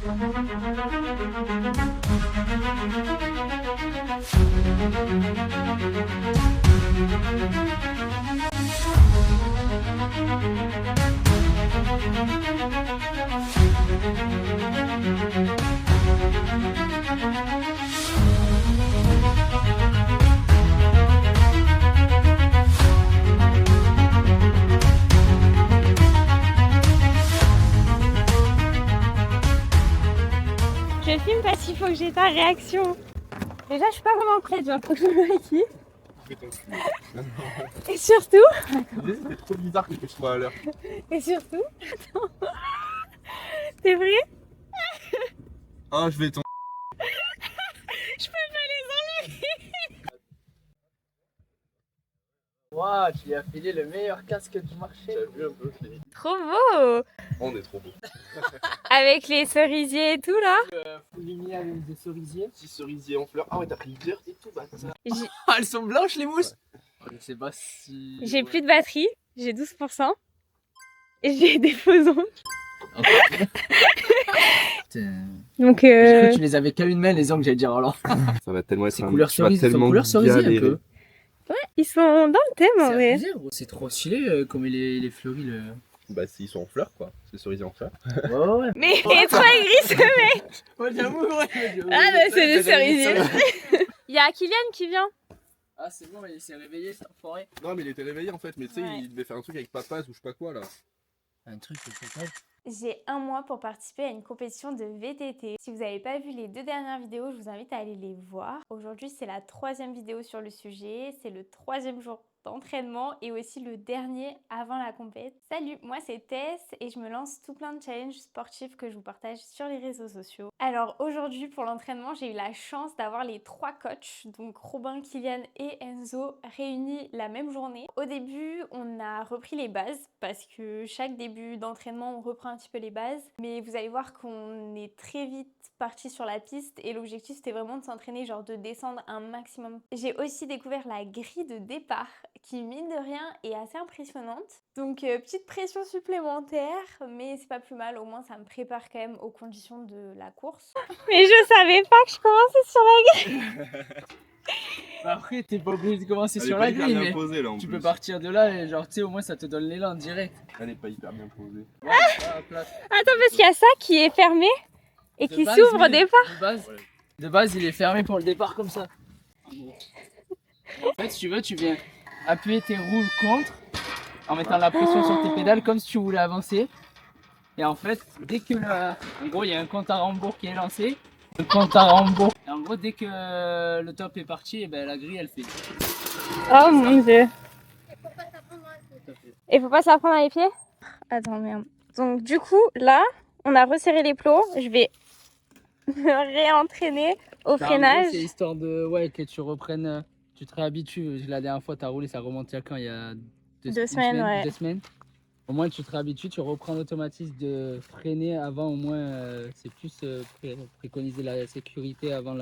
Je filme parce qu'il faut que j'ai ta réaction. Déjà, je suis pas vraiment prête, genre, faut que je me maquille. Et surtout, C'est trop bizarre que je sois à l'heure. et surtout, attends, t'es vrai? Ah, je vais tomber. Je peux pas les enlever. Waouh, tu lui as filé le meilleur casque du marché. J'avais vu un peu, je l'ai dit. Trop beau. On est trop beau. Avec les cerisiers et tout là. Ligné avec des cerisiers. Petit cerisier en fleurs. Ah ouais, t'as pris vert et tout, bah ça. Ah, elles sont blanches les mousses. Je sais pas si. J'ai plus de batterie, j'ai 12%. Et j'ai des faux ongles. Donc J'ai cru que tu les avais qu'à une main les ongles, j'allais dire alors. Ça va tellement être C'est couleur cerise, couleur cerisier un peu. ils sont dans le thème en vrai. C'est trop stylé comme il est fleuri le. Bah, s'ils sont en fleurs, quoi. C'est cerisier en fleurs. Ouais. Mais il est trop aigri ce mec. Ouais, j'avoue, ouais. Ah bah c'est des cerisiers. Il y a Kylian qui vient. Ah, c'est bon, il s'est réveillé, cet enfoiré. Non, mais il était réveillé en fait. Mais tu sais, Ouais. il devait faire un truc avec Papas ou je sais pas quoi là. Un truc, c'est pas. J'ai un mois pour participer à une compétition de VTT. Si vous n'avez pas vu les 2 dernières vidéos, je vous invite à aller les voir. Aujourd'hui, c'est la 3e vidéo sur le sujet. C'est le 3e jour d'entraînement et aussi le dernier avant la compète. Salut, moi c'est Tess et je me lance tout plein de challenges sportifs que je vous partage sur les réseaux sociaux. Alors aujourd'hui pour l'entraînement, j'ai eu la chance d'avoir les 3 coachs, donc Robin, Kylian et Enzo, réunis la même journée. Au début, on a repris les bases parce que chaque début d'entraînement, on reprend un petit peu les bases. Mais vous allez voir qu'on est très vite parti sur la piste et l'objectif c'était vraiment de s'entraîner, genre de descendre un maximum. J'ai aussi découvert la grille de départ qui mine de rien est assez impressionnante. Donc petite pression supplémentaire, mais c'est pas plus mal, au moins ça me prépare quand même aux conditions de la course. Mais je savais pas que je commençais sur la grille. Après, t'es pas obligé de commencer Elle est sur pas la hyper grille, bien mais posée là en tu plus. peux partir de là et genre, tu sais, au moins ça te donne l'élan direct. Elle est pas hyper bien posée. Ouais, à la place. Attends, parce qu'il y a ça qui est fermé et De qui base, s'ouvre au oui, départ. de base, il est fermé pour le départ comme ça. En fait, si tu veux, tu viens appuyer tes roues contre en mettant la pression sur tes pédales comme si tu voulais avancer. Et en fait, dès que en gros, il y a un compte à rebours qui est lancé, le compte à rebours. Et en gros, dès que le top est parti, et ben, la grille elle fait. Oh mon dieu. Et faut pas se la prendre dans les pieds? Attends, merde. Donc du coup, là, on a resserré les plots. Je vais me réentraîner au freinage. C'est histoire de ouais, que tu reprennes, tu te réhabitues. La dernière fois, tu as roulé, ça remonte il y a quand? Il y a 2 semaines, ouais. 2 semaines. Au moins, tu te réhabitues, tu reprends l'automatisme de freiner avant. Au moins, c'est plus préconiser la sécurité avant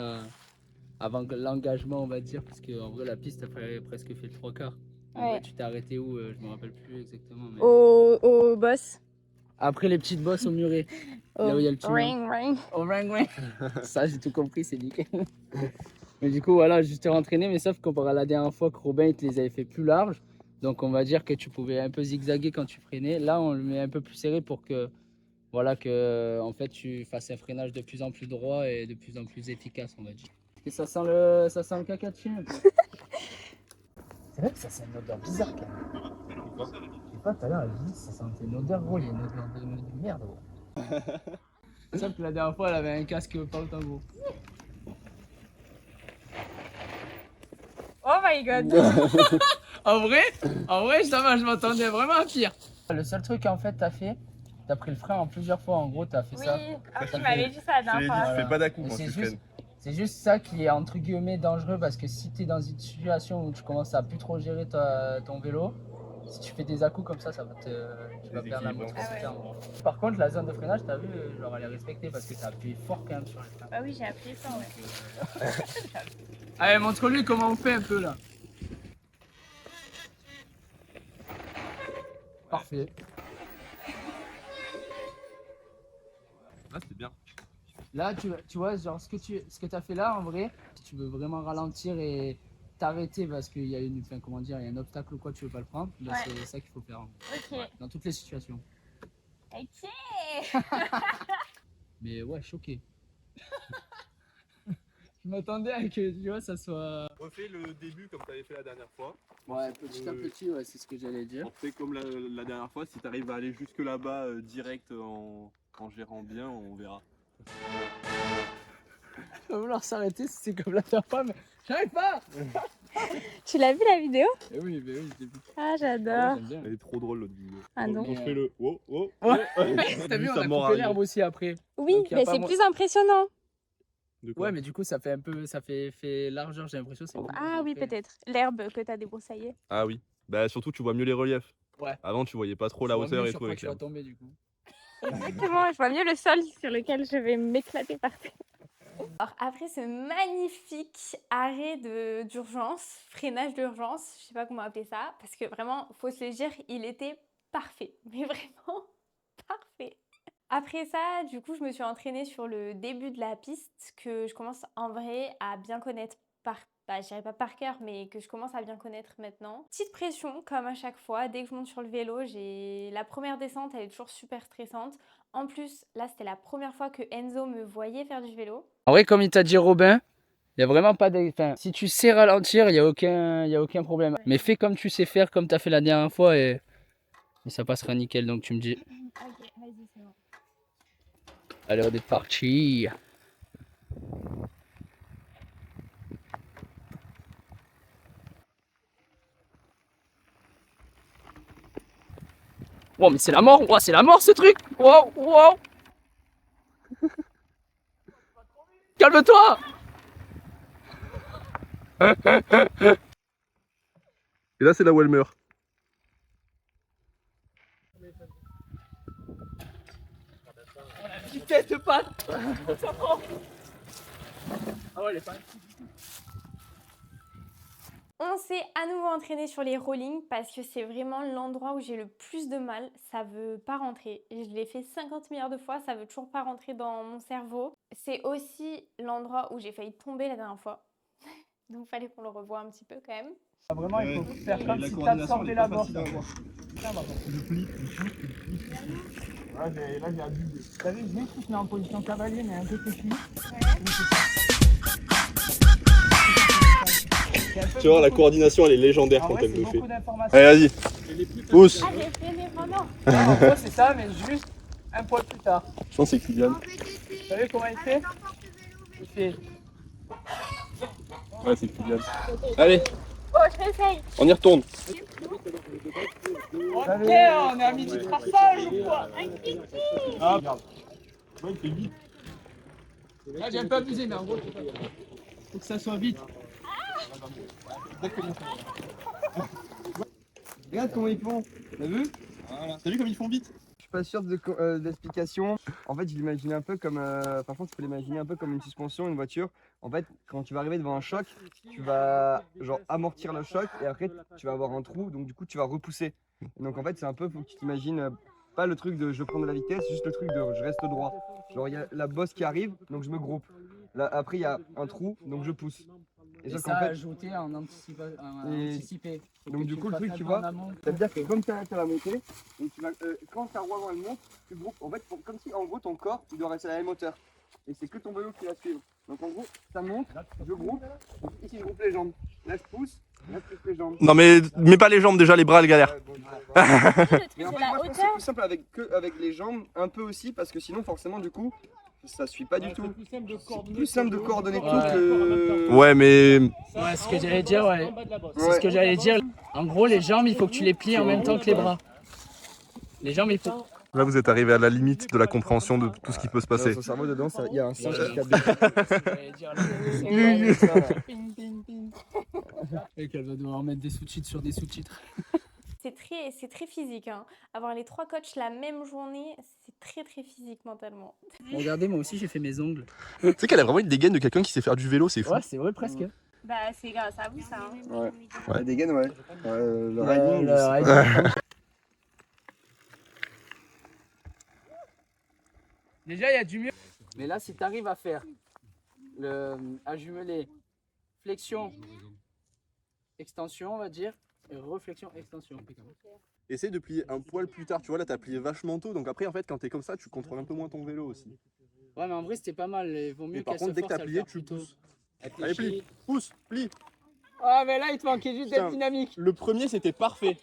l'engagement, on va dire. Parce qu'en vrai, la piste, a presque fait le 3/4. En vrai, tu t'es arrêté où? Je me rappelle plus exactement. Mais... Au boss. Après les petites bosses au muret. Là où il y a le petit ring ring. Au ring. Ça, j'ai tout compris, c'est nickel. Mais du coup, voilà, juste rentraîner. Mais sauf comparé à la dernière fois que Robin il te les avait fait plus larges. Donc, on va dire que tu pouvais un peu zigzaguer quand tu freinais. Là, on le met un peu plus serré pour que, voilà, que en fait, tu fasses un freinage de plus en plus droit et de plus en plus efficace, on va dire. Et ça sent le caca de chien un peu. C'est vrai que ça sent une odeur bizarre quand même. Je sais pas, tout à l'heure, elle dit ça sentait une odeur, gros, il y a une odeur de merde, gros. Sauf que la dernière fois, elle avait un casque pas autant gros. Oh my god. En vrai, ça va, je m'attendais vraiment à pire. Le seul truc en fait, t'as pris le frein en plusieurs fois, en gros, t'as fait ça. Oui, tu m'avais dit ça la Je l'ai dernière dit, fois. je fais pas d'à-coup Et quand tu freines. c'est juste ça qui est entre guillemets dangereux parce que si tu es dans une situation où tu commences à plus trop gérer ton vélo, si tu fais des à-coups comme ça, tu vas perdre la motricité. Ah ouais. Par contre, la zone de freinage, t'as vu, genre elle est respectée parce que t'as appuyé fort quand même sur le frein. Bah oui, j'ai appuyé ça, ouais. Allez, montre-lui comment on fait un peu là. Parfait. Là, c'est bien. Là, tu vois, genre ce que tu as fait là, en vrai, si tu veux vraiment ralentir et t'arrêter parce qu'il y a enfin, comment dire, il y a un obstacle ou quoi, tu veux pas le prendre, bah, Ouais. c'est ça qu'il faut faire. Ok. Ouais, dans toutes les situations. Ok. Mais ouais, choqué. Je m'attendais à que, tu vois, ça soit... Refais le début comme tu avais fait la dernière fois. Ouais, petit à petit, ouais, c'est ce que j'allais dire. On fait comme la dernière fois, si tu arrives à aller jusque là-bas direct en gérant bien, on verra. Il va vouloir s'arrêter si c'est comme la dernière fois, mais j'arrive pas. Tu l'as vu la vidéo? Eh oui, mais oui, je l'ai vu. Ah, Ah j'adore. ouais, j'aime bien. Elle est trop drôle l'autre vidéo. Ah non. Donc fais-le. Oh, oh, Ouais. oh. T'as vu, Juste on à a mort coupé arriver. l'herbe aussi après. Oui, Donc, y a mais pas c'est mo- plus impressionnant. De quoi Ouais, mais du coup, ça fait un peu, ça fait largeur, j'ai l'impression. C'est plus Ah oui, après. peut-être. L'herbe que t'as débroussaillée. Ah oui. Bah surtout tu vois mieux les reliefs. Ouais. Avant tu voyais pas trop Tu la vois hauteur mieux et sur tout quoi avec tu vas l'herbe. tomber du coup. Exactement, je vois mieux le sol sur lequel je vais m'éclater par terre. Alors après ce magnifique arrêt d'urgence, freinage d'urgence, je sais pas comment appeler ça, parce que vraiment, faut se le dire, il était parfait, mais vraiment parfait. Après ça, du coup, je me suis entraînée sur le début de la piste que je commence en vrai à bien connaître je dirais pas par cœur, mais que je commence à bien connaître maintenant. Petite pression, comme à chaque fois. Dès que je monte sur le vélo, la première descente, elle est toujours super stressante. En plus, là, c'était la première fois que Enzo me voyait faire du vélo. En vrai, comme il t'a dit Robin, il n'y a vraiment pas de. Enfin, si tu sais ralentir, il y a aucun problème. Mais fais comme tu sais faire, comme tu as fait la dernière fois et ça passera nickel. Donc tu me dis. Ok, vas-y, c'est bon. Allez, on est parti. Wow, mais c'est la mort, wow, c'est la mort ce truc. Wow, wow. Calme-toi. Et là c'est là où elle meurt. Vitesse de patte. Ah ouais, elle est pas. On s'est à nouveau entraîné sur les rollings parce que c'est vraiment l'endroit où j'ai le plus de mal. Ça veut pas rentrer. Je l'ai fait 50 milliards de fois, ça veut toujours pas rentrer dans mon cerveau. C'est aussi l'endroit où j'ai failli tomber la dernière fois. Donc il fallait qu'on le revoie un petit peu quand même. Vraiment, il faut faire comme si t'absorbais la mort. Le pli, là j'ai abusé. T'as vu, je viens de se met en position cavalier, mais un peu petit. Tu vois la coordination elle est légendaire Ah quand ouais, elle c'est le fait. beaucoup d'informations. Allez vas-y. Pousse. Ah j'ai freiné vraiment. En gros, c'est ça, mais juste un poil plus tard. Je pense que c'est Kylian. Vous savez comment il fait? Il fait. Ouais c'est Kylian. Allez, Oh, je réessaye. on y retourne. Ok, on est à midi traçage ou quoi? Ah regarde. Ouais il fait vite. Là, j'ai un peu abusé, mais en gros, faut que ça soit vite. Regarde comment ils font, t'as vu? Voilà. T'as vu comme ils font vite? Je suis pas sûr d'explication. En fait, je l'imagine un peu comme. Par contre, tu peux l'imaginer un peu comme une suspension, une voiture. En fait, quand tu vas arriver devant un choc, tu vas genre amortir le choc et après tu vas avoir un trou, donc du coup tu vas repousser. Et donc en fait, c'est un peu, faut que tu t'imagines pas le truc de je prends de la vitesse, juste le truc de je reste droit. Genre il y a la bosse qui arrive, donc je me groupe. Là, après il y a un trou, donc je pousse. Et sauf ça qu'en fait, ajouté en anticipé. Faut donc que du tu coup, le fasses truc, un tu peu vois, en amont. c'est-à-dire que comme tu as la montée, donc tu vas, quand ta roue avant elle monte, tu groupes. En fait, comme si en gros ton corps, il doit rester à la même hauteur. Et c'est que ton vélo qui va suivre. Donc en gros, ça monte, je groupe, ici je groupe les jambes. Là je pousse, là je pousse les jambes. Non mais mets pas les jambes déjà, les bras elle galère. Ouais, bon, Le truc mais en de fait, la moi je pense que c'est hauteur. plus simple avec les jambes, un peu aussi, parce que sinon forcément du coup, ça suit pas du tout. C'est plus simple de coordonner tout Ouais. que... Ouais mais Ouais, ce que j'allais dire, ouais. C'est ce que j'allais dire. En gros, les jambes, il faut que tu les plies en même temps que les bras. Les jambes, il faut. là vous êtes arrivé à la limite de la compréhension de tout ce qui peut se passer. Dans son cerveau dedans, il y a un singe qui a J'allais dire, là. Et qu'elle va devoir mettre des sous-titres sur des sous-titres. C'est très physique. Hein. Avoir les 3 coachs la même journée, c'est très physique mentalement. Regardez, moi aussi, j'ai fait mes ongles. Tu sais qu'elle a vraiment une dégaine de quelqu'un qui sait faire du vélo, c'est fou. Ouais, c'est vrai, presque. Bah c'est grâce à vous ça. Hein. Ouais. La dégaine, ouais. Le Le riding, je sais pas. riding. Déjà, il y a du mieux. Mais là, si tu arrives à faire à jumeler flexion, extension, on va dire, et réflexion, extension. Essaye de plier un poil plus tard, tu vois, là t'as plié vachement tôt, donc après en fait quand t'es comme ça, tu contrôles un peu moins ton vélo aussi. Ouais, mais en vrai, c'était pas mal. Il vaut mieux Et par qu'elle contre, se dès que force t'as à le plié, faire tu plus tôt. pousses. Avec Allez, les plie, chevilles. pousse, plie. Ah, mais là, il te manquait juste Putain. d'être dynamique. Le premier c'était parfait.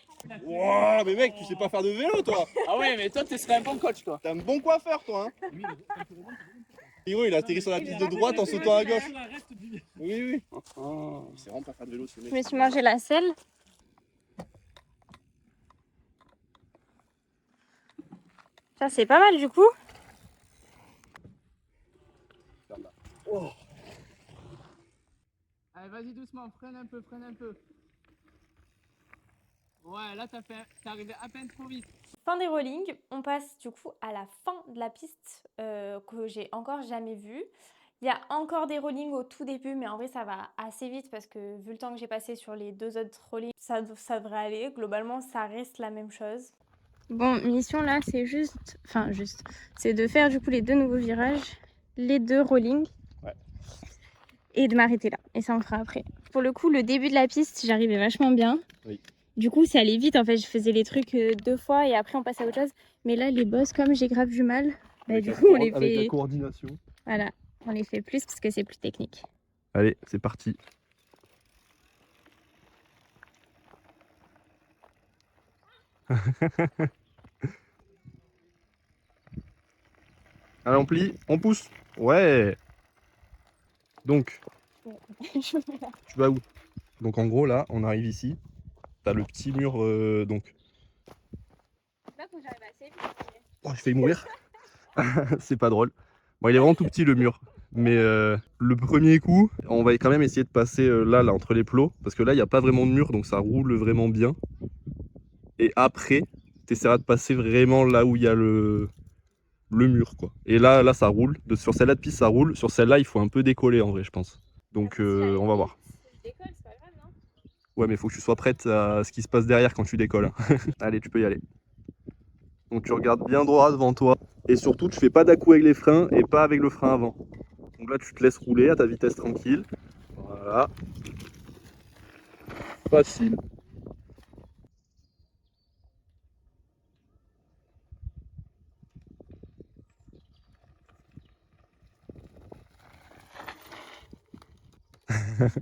Wouah, mais mec, tu sais pas faire de vélo toi. Ah ouais, mais toi, tu serais un bon coach, toi. T'es un bon coiffeur toi, hein. Hiro, il a atterri sur la piste de droite en sautant à gauche. Oui, oui. Oh, c'est vraiment pas faire de vélo ce mec. Je me suis mangé la selle. Ça, c'est pas mal du coup. Oh. Allez, vas-y doucement, freine un peu, freine un peu. Ouais, là, t'es arrivé à peine trop vite. Fin des rollings, on passe du coup à la fin de la piste que j'ai encore jamais vue. Il y a encore des rollings au tout début, mais en vrai ça va assez vite parce que vu le temps que j'ai passé sur les 2 autres rollings, ça devrait aller. Globalement, ça reste la même chose. Bon, mission là, c'est c'est de faire du coup les 2 nouveaux virages, les 2 rollings. Ouais. Et de m'arrêter là. Et ça on fera après. Pour le coup, le début de la piste, j'arrivais vachement bien. Oui. Du coup, ça allait vite en fait. Je faisais les trucs 2 fois et après on passait à autre chose. Mais là, les bosses, comme j'ai grave du mal, bah, du coup, on les avec la fait. coordination. Voilà, on les fait plus parce que c'est plus technique. Allez, c'est parti. Allez, on plie, on pousse. Ouais. Donc, tu vas où? Donc en gros là, on arrive ici. T'as le petit mur donc. Là, faut que j'arrive assez vite. Oh, j'ai failli mourir. C'est pas drôle. Bon, il est vraiment tout petit le mur. Mais le premier coup, on va quand même essayer de passer là entre les plots. Parce que là, il n'y a pas vraiment de mur, donc ça roule vraiment bien. Et après, tu essaieras de passer vraiment là où il y a le mur, quoi. Et là, ça roule. Sur celle-là de piste, ça roule. Sur celle-là, il faut un peu décoller en vrai, je pense. Donc on va voir. Je décolle, c'est pas grave, non? Ouais, mais il faut que tu sois prête à ce qui se passe derrière quand tu décolles. Allez, tu peux y aller. Donc tu regardes bien droit devant toi. Et surtout, tu fais pas d'à-coup avec les freins et pas avec le frein avant. Donc là, tu te laisses rouler à ta vitesse tranquille. Voilà. Facile.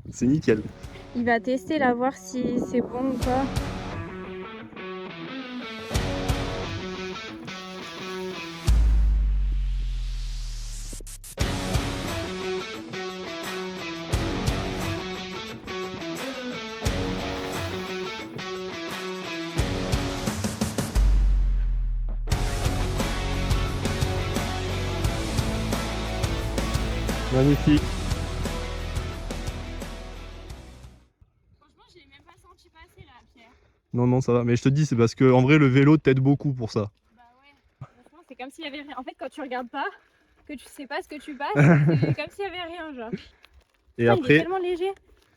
C'est nickel. Il va tester là, voir si c'est bon ou pas. Magnifique. Franchement, je l'ai même pas senti passer là, Pierre. Non, non, ça va. Mais je te dis, c'est parce que en vrai, le vélo t'aide beaucoup pour ça. Bah ouais. Franchement, c'est comme s'il y avait rien. En fait, quand tu regardes pas, que tu sais pas ce que tu passes, c'est comme s'il y avait rien, genre. Et Putain, après, il est tellement léger.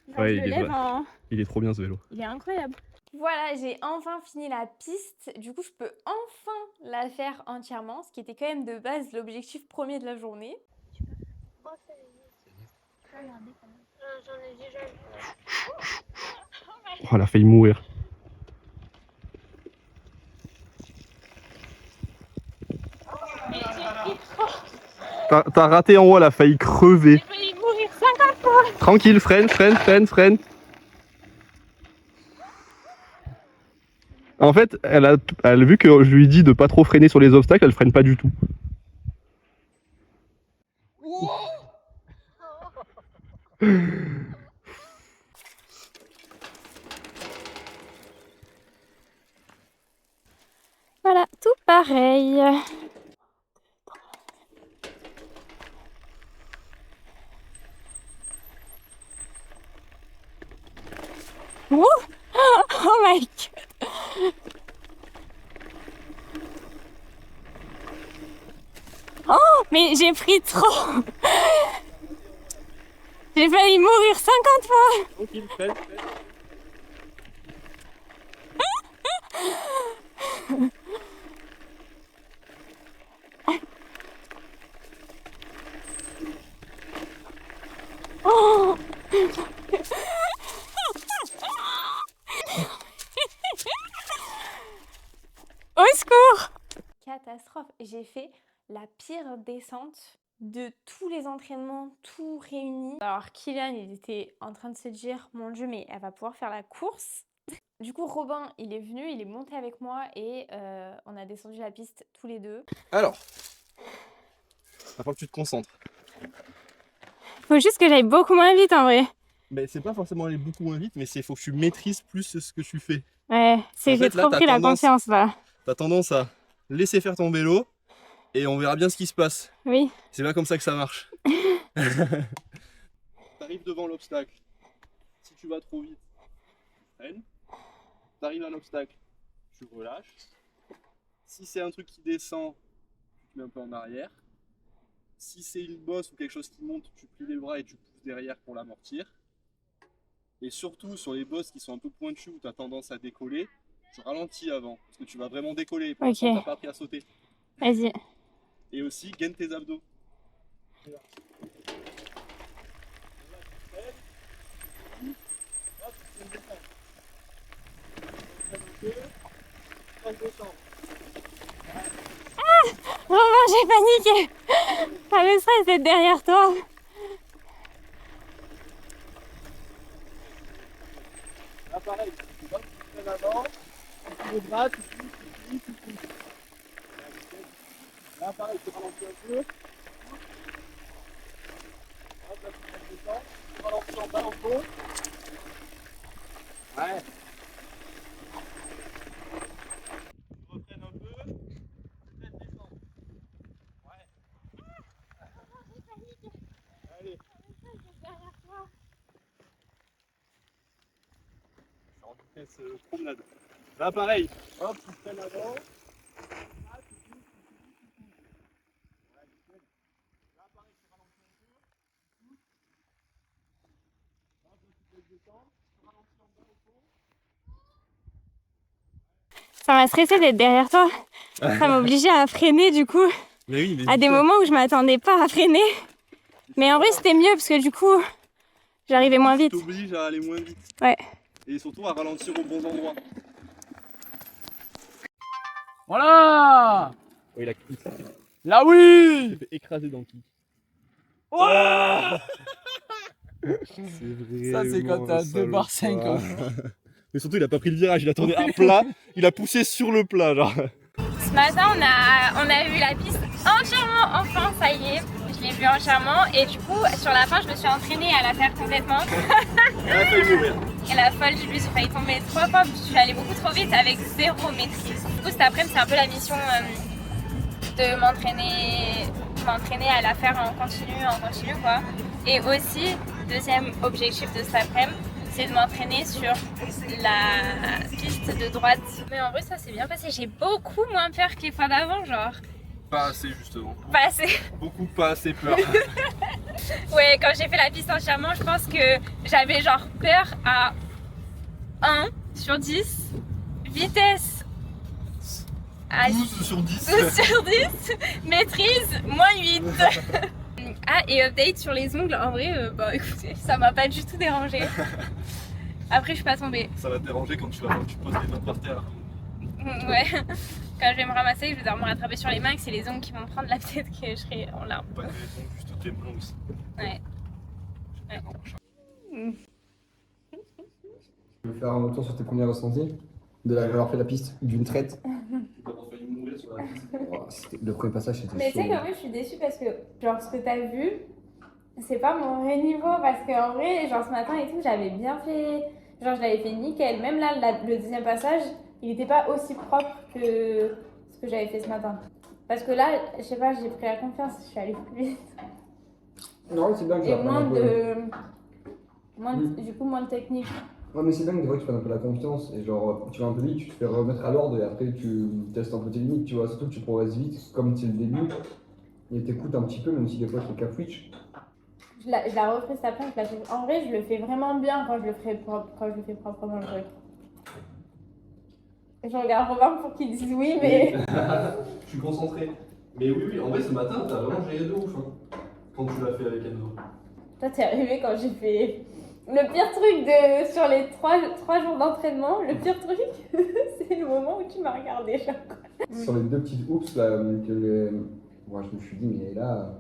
Genre, ouais, je le lève en... il est trop bien ce vélo. Il est incroyable. Voilà, j'ai enfin fini la piste. Du coup, je peux enfin la faire entièrement, ce qui était quand même de base l'objectif premier de la journée. J'en ai déjà vu. Oh, elle a failli mourir. T'as raté en haut, elle a failli crever. J'ai failli mourir 50 fois. Tranquille, freine, freine, freine, freine. En fait, elle a vu que je lui dis de pas trop freiner sur les obstacles, elle freine pas du tout. Voilà, tout pareil. Oh, oh my god. Oh, mais j'ai pris trop. J'ai failli mourir 50 fois. Tranquille, freine. Au secours! Catastrophe. J'ai fait la pire descente de tous les entraînements, tout réuni. Alors Kylian, il était en train de se dire, mon Dieu, mais elle va pouvoir faire la course. Du coup, Robin, il est venu, il est monté avec moi et on a descendu la piste tous les deux. Alors, il va falloir que tu te concentres. Faut juste que j'aille beaucoup moins vite en vrai. Mais c'est pas forcément aller beaucoup moins vite, mais il faut que tu maîtrises plus ce que tu fais. Ouais, c'est En fait, j'ai là, trop t'as pris la tendance- confiance là. T'as tendance à laisser faire ton vélo et on verra bien ce qui se passe. Oui. C'est pas comme ça que ça marche. T'arrives devant l'obstacle. Si tu vas trop vite, tu freines. T'arrives à l'obstacle, tu relâches. Si c'est un truc qui descend, tu te mets un peu en arrière. Si c'est une bosse ou quelque chose qui monte, tu plies les bras et tu pousses derrière pour l'amortir. Et surtout sur les bosses qui sont un peu pointues où tu as tendance à décoller, tu ralentis avant parce que tu vas vraiment décoller. Pour l'instant, t'as pas appris à sauter. Vas-y. Et aussi, gaine tes abdos. Robin, j'ai paniqué. Ah, le stress d'être derrière toi. Là pareil, tu vois, tu freines avant, tu plies les bras, tu plies. Là pareil, tu ralentis un peu. Hop, là tu descends, tu ralentis en bas en haut. Ouais. Tu refreines un peu, peut-être descendre. Ouais. Allez. Je suis en vitesse promenade. Là pareil, hop, tu freines avant. Là, tu bouges, ouais, nickel. Là pareil, tu ralentis un peu. Tu pousses. Hop, là tu te laisses descendre. Tu ralentis en bas au fond. Ça m'a stressé d'être derrière toi. Ça m'a obligé à freiner du coup. Mais oui, mais À des moments où je m'attendais pas à freiner. Mais en vrai, c'était mieux parce que du coup, j'arrivais moins vite. t'oblige à aller moins vite. Ouais. Et surtout à ralentir aux bons endroits. Voilà. Oui, la Là oui. fait écraser dans le kick. Ça c'est quand t'as 2 barres 5 quoi. Mais surtout, il a pas pris le virage, il attendait un plat, il a poussé sur le plat, genre. Ce matin, on a vu la piste entièrement, enfin, ça y est. Je l'ai vue entièrement et du coup, sur la fin, je me suis entraînée à la faire complètement. Elle a failli mourir. Et la folle, j'ai failli tomber 3 fois, je suis allée beaucoup trop vite avec 0 maîtrise. Du coup, cet après-midi, c'est un peu la mission de m'entraîner à la faire en continu quoi. Et aussi, deuxième objectif de cet après-midi, c'est de m'entraîner sur la piste de droite. Mais en vrai, ça s'est bien passé. J'ai beaucoup moins peur que les fois d'avant, genre. Pas assez, justement. Pas assez. Beaucoup pas assez peur. Ouais, quand j'ai fait la piste entièrement, je pense que j'avais genre peur à 1 sur 10. Vitesse à 12 sur 10. 12 sur 10. Maîtrise, moins 8. Ah, et update sur les ongles, en vrai, bah écoutez, ça m'a pas du tout dérangé. Après, je suis pas tombée. Ça va te déranger quand tu poses les mains par terre. Ouais. Quand je vais me ramasser, je vais devoir me rattraper sur les mains, que c'est les ongles qui vont me prendre, là peut-être que je serai en larmes. Pas que les ongles, juste tes mains aussi. Ouais. Tu veux faire un retour sur tes premiers ressentis d'avoir fait la piste d'une traite? D'avoir failli mourir sur la piste. Le premier passage c'était Mais tu sais qu'en vrai, je suis déçue parce que, genre, ce que t'as vu, c'est pas mon vrai niveau. Parce qu'en vrai, genre, ce matin et tout, j'avais bien fait. Genre, je l'avais fait nickel. Même là, le deuxième passage, il était pas aussi propre que ce que j'avais fait ce matin. Parce que là, je sais pas, j'ai pris la confiance, je suis allée plus vite. Non, c'est bien que tu Et apprennes un peu. du coup, moins de technique. Ouais, mais c'est bien que des fois tu prennes un peu la confiance et genre tu vas un peu vite, tu te fais remettre à l'ordre et après tu testes un peu tes limites, tu vois. Surtout que tu progresses vite, comme c'est le début. Et t'écoutes un petit peu, même si des fois tu cafouiches. Je la referai cet après, en vrai, je le fais vraiment bien quand je le fais proprement le truc. Je regarde Robin pour qu'il dise oui, mais. Je suis concentré. Mais oui, en vrai, ce matin, t'as vraiment géré de ouf. Hein, quand tu l'as fait avec Enzo. Toi, t'es arrivé quand j'ai fait Le pire truc sur les 3 jours d'entraînement, le pire truc, c'est le moment où tu m'as regardé. Sur les 2 petites oups là, moi je me suis dit, mais là,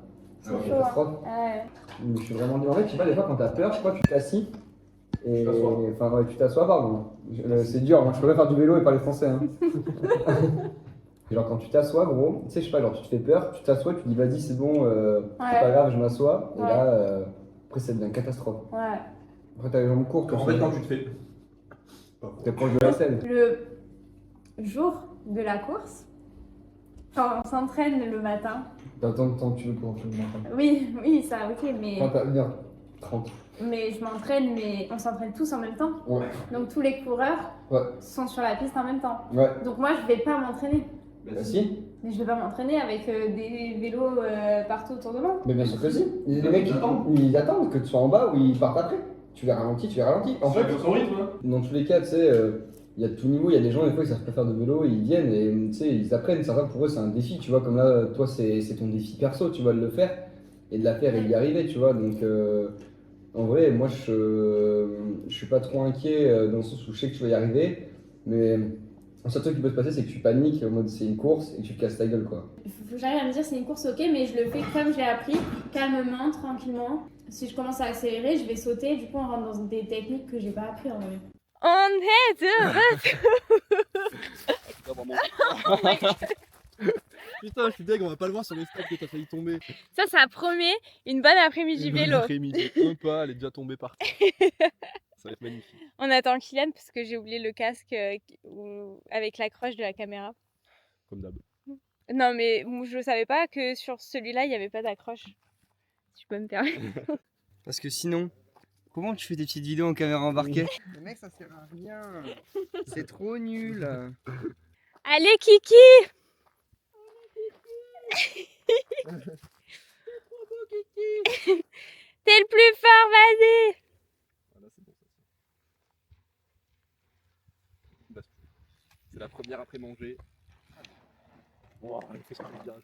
c'est C'est une chaud, hein. catastrophe. Ouais. Je me suis vraiment dit, en fait, je sais pas, des fois quand t'as peur, je crois que tu t'assis. Et enfin, ouais, tu t'assois, pardon. C'est dur, moi je pourrais faire du vélo et parler français. Hein. Genre quand tu t'assois, gros, tu sais, je sais pas, genre tu te fais peur, tu t'assois, tu dis vas-y, c'est bon, c'est pas grave, je m'assois. Et Ouais. là, après, ça devient une catastrophe. Ouais. Après, t'as les jambes courtes. En fait, quand tu te fais. T'es proche de la selle. Le jour de la course, quand on s'entraîne le matin. T'attends le temps que tu veux pour enchaîner le matin. Oui, ça, ok, mais. Enfin, t'as 1h30. Mais je m'entraîne, mais on s'entraîne tous en même temps. Ouais. Donc tous les coureurs Ouais. sont sur la piste en même temps. Ouais. Donc moi, je vais pas m'entraîner. Bah si. Mais je vais pas m'entraîner avec des vélos partout autour de moi. Mais bien sûr que si. Les mecs, ils attendent que tu sois en bas ou ils partent après. Tu les ralentis. En fait, son rythme, hein. dans tous les cas, tu sais, il y a de tout niveau. Il y a des gens, des fois, ils savent pas faire de vélo, ils viennent et tu sais, ils apprennent. Certains, pour eux, c'est un défi, tu vois. Comme là, toi, c'est ton défi perso, tu vois, de le faire et de la faire et d'y arriver, tu vois. Donc, en vrai, moi, je suis pas trop inquiet dans le sens où je sais que tu vas y arriver. Mais le seul truc qui peut se passer, c'est que tu paniques en mode c'est une course et que tu te casses ta gueule, quoi. Faut que j'arrive à me dire c'est une course, ok, mais je le fais comme je l'ai appris, calmement, tranquillement. Si je commence à accélérer, je vais sauter, du coup on rentre dans des techniques que j'ai pas appris en vrai. On est Putain, je suis deg, on va pas le voir sur les stats que t'as failli tomber. Ça promet une bonne après-midi vélo. Après-midi, un pas, elle est déjà tombée par terre. Ça va être magnifique. On attend Kylian parce que j'ai oublié le casque avec l'accroche de la caméra. Comme d'hab. Non mais je savais pas que sur celui-là il y avait pas d'accroche. Si je peux me permettre. Parce que sinon, comment tu fais des petites vidéos en caméra embarquée? Mais mec, ça sert à rien. C'est trop nul. Allez Kiki. T'es le plus fort, vas-y. Voilà, c'est bon, ça. C'est la première après manger. Wow, elle fait son virage.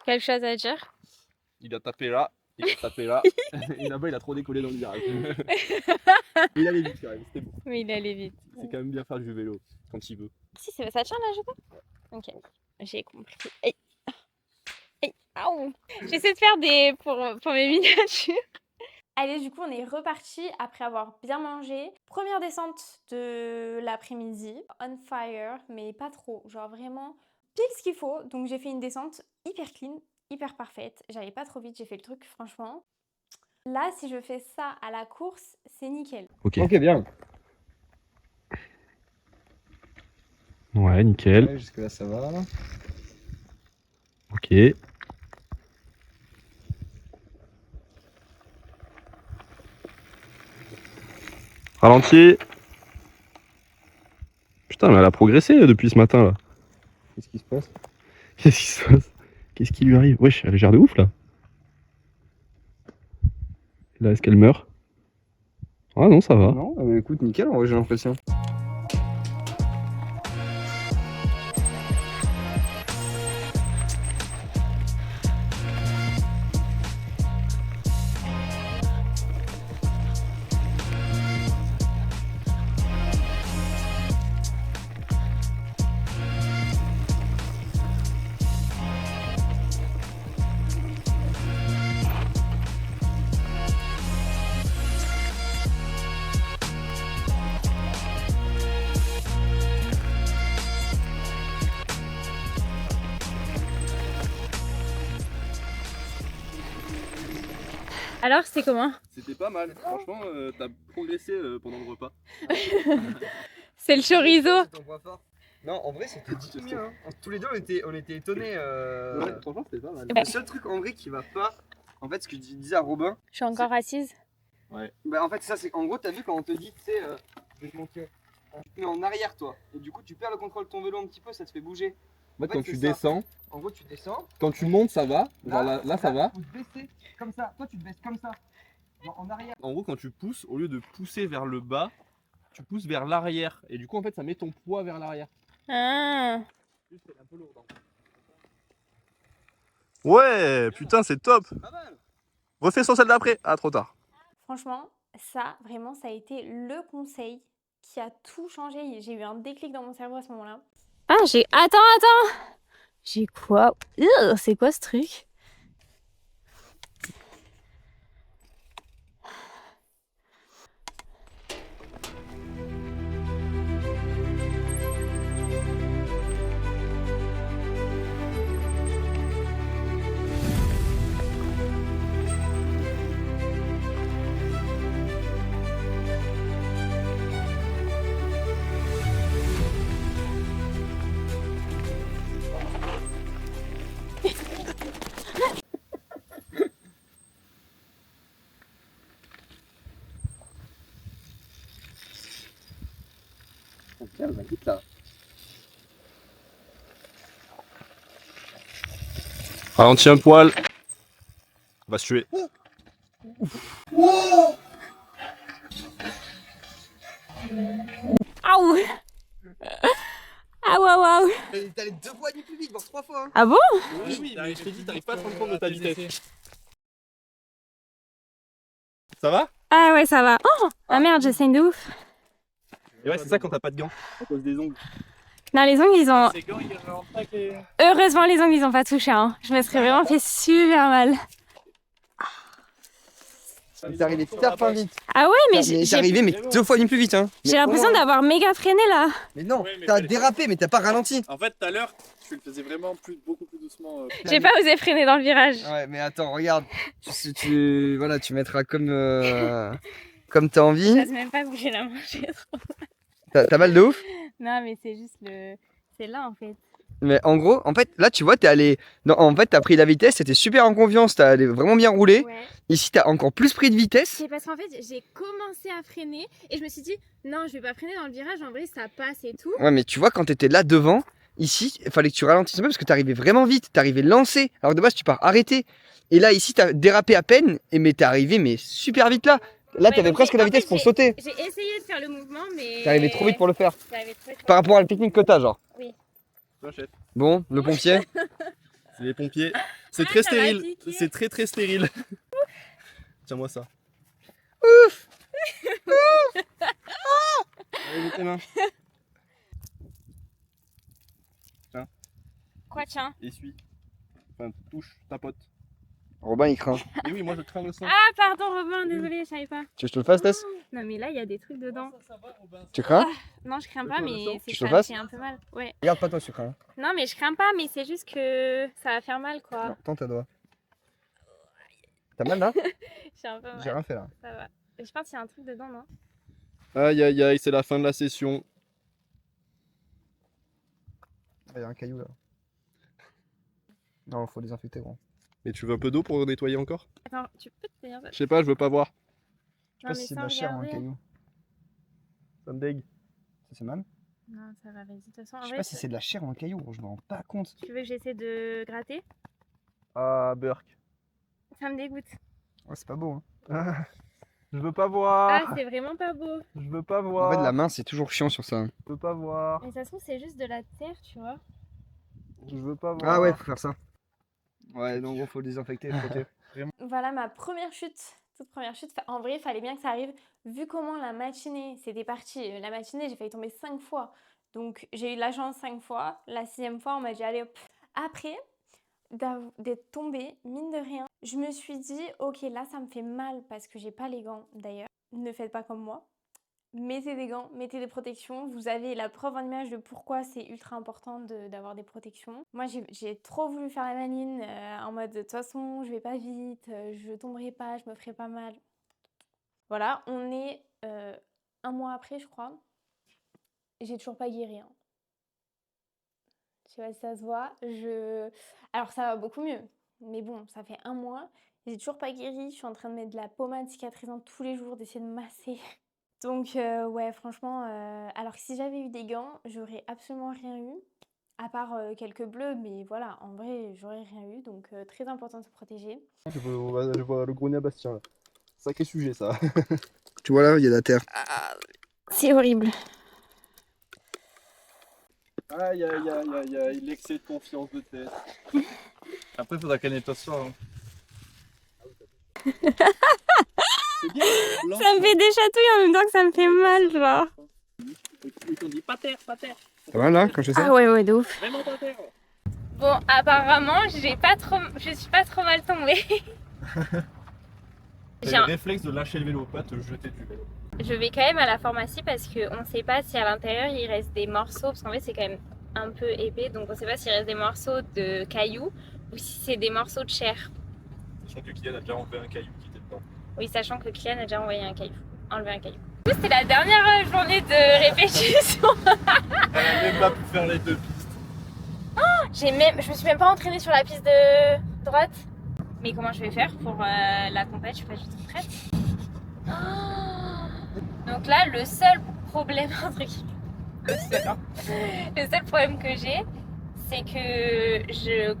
Quelque chose à dire? Il a tapé là, il a tapé là, et là-bas il a trop décollé dans le virage. Il allait vite quand même, c'était bon. Oui, il allait vite. C'est quand même bien faire du vélo quand il veut. Si, ça tient là, je crois. Ok, j'ai compris. Aïe. Aïe. Aouh. J'essaie de faire pour mes miniatures. Allez, du coup, on est reparti après avoir bien mangé. Première descente de l'après-midi. On fire, mais pas trop. Genre vraiment pile ce qu'il faut. Donc j'ai fait une descente hyper clean, hyper parfaite. J'allais pas trop vite, j'ai fait le truc, franchement. Là, si je fais ça à la course, c'est nickel. Ok. Ok, bien. Ouais, nickel. Ouais, jusque là, ça va. Ok. Ralenti. Putain, mais elle a progressé depuis ce matin là. Qu'est-ce qui se passe? Qu'est-ce qui se passe? Qu'est-ce qui lui arrive? Wesh, elle gère de ouf là. Là, est-ce qu'elle meurt? Ah non, ça va. Non, écoute, nickel, en vrai, j'ai l'impression. Alors, c'était comment? C'était pas mal. Franchement, t'as progressé pendant le repas. C'est le chorizo. C'est ton point fort. Non, en vrai, c'était dit mieux. Hein. Tous les deux, on était étonnés. Ouais, franchement, c'était pas mal. Ouais. Le seul truc en vrai qui va pas, en fait, ce que je disais à Robin, Je suis encore assise. bah en fait, ça, c'est en gros, t'as vu quand on te dit, tu sais, je vais te montrer. Tu te mets en arrière, toi. Et du coup, tu perds le contrôle de ton vélo un petit peu, ça te fait bouger. En fait, En fait, quand c'est tu ça. descends, En gros, tu descends. quand tu montes, ça va. Genre là, ça va. Faut te baisser comme ça. Toi, tu te baisses comme ça. Genre en arrière. En gros, quand tu pousses, au lieu de pousser vers le bas, tu pousses vers l'arrière. Et du coup, en fait, ça met ton poids vers l'arrière. Ah. Juste, c'est un peu lourd. Ouais, putain, c'est top. Refais sur celle d'après. Ah, trop tard. Franchement, ça, vraiment, ça a été le conseil qui a tout changé. J'ai eu un déclic dans mon cerveau à ce moment-là. Ah, j'ai... Attends. J'ai quoi? C'est quoi ce truc? Tiens, va vite là. Ralentis un poil. On va se tuer. Aouh! Ah waouh! T'es allé 2 fois plus vite, voire 3 fois. Hein. Ah bon? Oui, mais je t'ai dit, t'arrives pas à te rendre compte de ta vitesse. Ça va? Ah ouais, ça va. Oh! Ah merde, je saigne de ouf. Et ouais, c'est ça quand t'as pas de gants, à cause des ongles. Non, les ongles, ils ont... Ces gants, ils rentrent pas que... Heureusement, les ongles, ils ont pas touché. Hein. Je me serais vraiment fait super mal. T'es arrivé super fin vite. Ah ouais, mais T'es arrivé, mais 2 fois plus vite. Hein. j'ai l'impression d'avoir méga freiné là. Mais non, Ouais, mais t'as fallait- dérapé, mais t'as pas ralenti. En fait, tout à l'heure, tu le faisais vraiment beaucoup plus doucement. J'ai pas osé freiner dans le virage. Ouais, mais attends, regarde. Voilà, tu mettras comme t'as envie. J'ose même pas bouger la main. T'as mal de ouf. Non, mais c'est juste le... C'est là en fait. Mais en gros, en fait, là, tu vois, t'es allé. Non, en fait, t'as pris la vitesse, t'étais super en confiance, t'as allé vraiment bien rouler. Ouais. Ici, t'as encore plus pris de vitesse. C'est parce qu'en fait, j'ai commencé à freiner et je me suis dit, non, je vais pas freiner dans le virage. En vrai, ça passe et tout. Ouais, mais tu vois, quand t'étais là devant, ici, il fallait que tu ralentisses un peu parce que t'arrivais vraiment vite, t'arrivais lancé. Alors que de base, tu pars arrêté. Et là, ici, t'as dérapé à peine, mais t'es arrivé mais super vite là. Là, Ouais, t'avais donc presque j'ai- la en vitesse fait, pour sauter. J'ai essayé de faire le mouvement, mais. T'es arrivé trop vite pour le faire. J'arrivais trop vite. Par rapport à la technique que t'as, genre. T'achètes. Bon, le pompier. C'est les pompiers. C'est Ah, très ça va stérile. piquer. C'est très stérile. Tiens-moi ça. Ouf. Allez, mets tes mains. Quoi, tiens? Essuie. Enfin, touche, tapote. Robin, il craint. Mais oui, moi je crains le sang. Ah, pardon, Robin, désolé, je savais pas. Tu veux que je te le fasse, Tess? Non, mais là, il y a des trucs dedans. Tu crains? Non, je crains pas, mais Tu c'est te ça me fasses fait un peu mal. Ouais. Regarde pas toi, tu crains. Non, mais je crains pas, mais c'est juste que ça va faire mal, quoi. Alors, tends ta doigt. T'as mal là? J'ai un peu J'ai mal. rien fait là. Ça va. Je pense qu'il y a un truc dedans, non? Aïe aïe aïe, c'est la fin de la session. Il y a un caillou là. Non, faut désinfecter, gros. Mais tu veux un peu d'eau pour nettoyer encore? Attends, tu peux te tenir ça? Je sais pas, je veux pas voir. Je sais pas si c'est de la chair ou un caillou. Ça me dégue. Ça c'est mal? Non, ça va, vas-y. De toute façon, en Je sais vrai, pas si c'est de la chair ou un caillou, gros, je me rends pas compte. tu veux que j'essaie de gratter? Ah, Burk. Ça me dégoûte. Ouais, c'est pas beau, hein. Je veux pas voir. Ah, c'est vraiment pas beau. Je veux pas En voir. fait, la main, c'est toujours chiant sur ça. Je veux pas voir. Mais ça se trouve, c'est juste de la terre, tu vois. Je veux pas voir. Ah ouais, faut faire ça. Ouais, donc gros, faut le désinfecter de côté. Voilà ma première chute, toute première chute. En vrai, il fallait bien que ça arrive. Vu comment la matinée, c'était parti. La matinée, j'ai failli tomber 5 fois. Donc, j'ai eu de la chance 5 fois. La 6e fois, on m'a dit, allez hop. Après d'être tombée, mine de rien, je me suis dit, ok, là, ça me fait mal parce que j'ai pas les gants, d'ailleurs. Ne faites pas comme moi. Mettez des gants, mettez des protections. Vous avez la preuve en image de pourquoi c'est ultra important d'avoir des protections. Moi, j'ai trop voulu faire la maline en mode de toute façon, je vais pas vite, je tomberai pas, je me ferai pas mal. Voilà, on est 1 mois après, je crois. J'ai toujours pas guéri. Hein. Je sais pas si ça se voit. Alors, ça va beaucoup mieux. Mais bon, ça fait 1 mois. J'ai toujours pas guéri. Je suis en train de mettre de la pommade cicatrisante tous les jours, d'essayer de masser. Donc ouais, franchement, alors que si j'avais eu des gants, j'aurais absolument rien eu, à part quelques bleus, mais voilà, en vrai, j'aurais rien eu, donc très important de se protéger. Je vois le grogna Bastien là. Sacré sujet ça. Tu vois là, il y a de la terre. C'est horrible. Aïe aïe aïe aïe aïe, l'excès de confiance de tête. Après, il faudra qu'elle nettoie ce soir. Hein. Ça me fait des chatouilles en même temps que ça me fait mal, genre. Ils t'ont dit pas terre, pas terre. Ça va là quand je fais ça? Ah ouais, de ouf. Vraiment pas terre. Bon, apparemment, je suis pas trop mal tombée. J'ai le réflexe de lâcher le vélo, pas te jeter du vélo. Je vais quand même à la pharmacie parce qu'on ne sait pas si à l'intérieur il reste des morceaux, parce qu'en fait c'est quand même un peu épais, donc on ne sait pas s'il reste des morceaux de cailloux ou si c'est des morceaux de chair. Sachant que Kylian a déjà enlevé un caillou qui était dedans. Oui, sachant que Kylian a déjà enlevé un caillou. C'était la dernière journée de répétition. Elle a même pas pu faire les deux pistes. Je me suis même pas entraînée sur la piste de droite. Mais comment je vais faire pour la compète? Je suis pas du tout prête. Donc là, le seul problème, entre guillemets, le seul problème que j'ai, c'est que je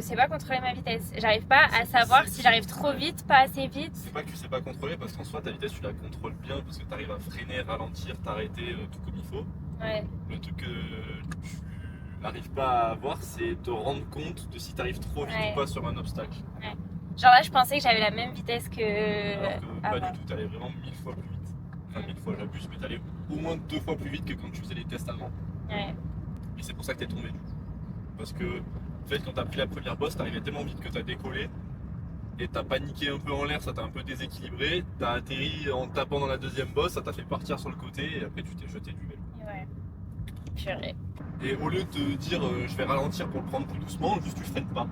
sais pas contrôler ma vitesse. J'arrive pas à savoir si j'arrive trop vite, pas assez vite. C'est pas que tu sais pas contrôler, parce qu'en soi ta vitesse tu la contrôles bien, parce que tu arrives à freiner, ralentir, t'arrêter tout comme il faut. Ouais. Le truc que tu n'arrives pas à voir, c'est te rendre compte de si tu arrives trop vite ou pas sur un obstacle. Ouais. Genre là, je pensais que j'avais la même vitesse que Alors que pas avant. du tout, t'allais vraiment 1000 fois plus vite. Enfin 1000 fois j'abuse, mais t'allais au moins 2 fois plus vite que quand tu faisais les tests allemands. Ouais. Et c'est pour ça que t'es tombé du coup. Parce que en fait quand t'as pris la première bosse, t'arrivais tellement vite que t'as décollé. Et t'as paniqué un peu en l'air, ça t'a un peu déséquilibré. T'as atterri en tapant dans la deuxième bosse, ça t'a fait partir sur le côté et après tu t'es jeté du vélo. Ouais. Purée. Et au lieu de te dire je vais ralentir pour le prendre plus doucement, juste tu freines pas.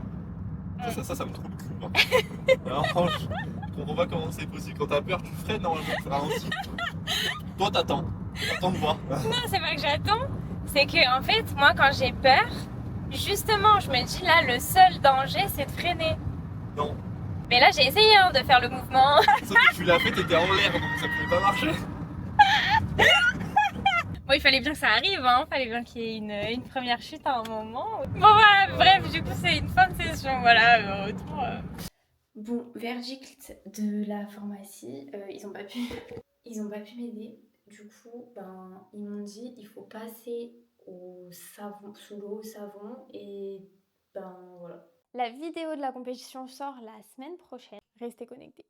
Ça me trouve le cul. Hein. Alors, je comprends pas comment c'est possible. Quand t'as peur, tu freines normalement, tu ralentis. Toi t'attends de voir. Non, c'est pas que j'attends. C'est que en fait, moi, quand j'ai peur, justement, je me dis là, le seul danger, c'est de freiner. Non. Mais là, j'ai essayé de faire le mouvement. Sauf que tu l'as fait, t'étais en l'air, donc ça pouvait pas marcher. Bon, il fallait bien que ça arrive, hein. Il fallait bien qu'il y ait une première chute à un moment. Bon, voilà, bref, du coup, c'est une fin de session, voilà, retour. Bon, verdict de la pharmacie, ils ont pas pu m'aider. Du coup, ils m'ont dit, il faut passer au savon, sous l'eau au savon, et voilà. La vidéo de la compétition sort la semaine prochaine. Restez connectés.